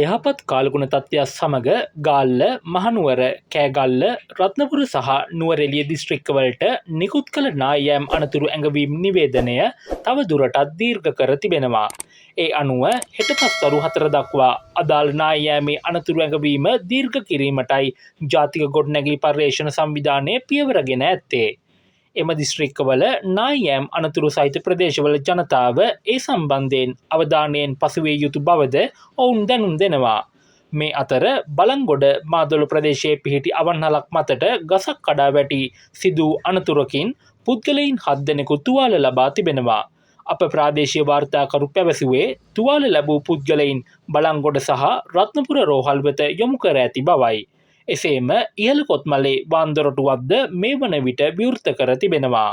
අයහපත් කාලගුණ තත්ත්වයක් සමග ගාල්ල, මහනුවර, කෑගල්ල, රත්නපුර සහ නුවරඑළිය දිස්ත්‍රික්කවලට නිකුත් කළ නායෑම් අනතුරු ඇඟවීම් නිවේදනය තව දුරටත් දීර්ඝ කර තිබෙනවා. ඒ අනුව හෙට පස්වරු 4 දක්වා අදාළ නායෑමේ අනතුරු ඇඟවීම දීර්ඝ කිරීමටයි ජාතික ගොඩනැගිලි පර්යේෂණ සංවිධානය පියවරගෙන ඇත්තේ. එම දිස්ත්‍රික්කවල නායෑම් අනතුරු සහිත ප්‍රදේශවල ජනතාව ඒ සම්බන්ධයෙන් අවධානයෙන් පසුවිය යුතු බවද ඔවුන් දැනුම් දෙනවා. මේ අතර බලංගොඩ මාදොළ ප්‍රදේශයේ පිහිටි අවන්හලක් මතට ගසක් කඩා වැටි සිදු අනතුරකින් පුද්ගලයින් 7 දෙනෙකු තුවාල ලබා තිබෙනවා. අප ප්‍රාදේශීය වාර්තාකරු පැවසුවේ තුවාල ලැබූ පුද්ගලයින් බලංගොඩ සහ රත්නපුර රෝහල් වෙත යොමු කර ඇති බවයි. එසේම ඉහළ කොත්මලේ වාන්දොරටුවක්ද මේ වන විට විවෘත කර තිබෙනවා.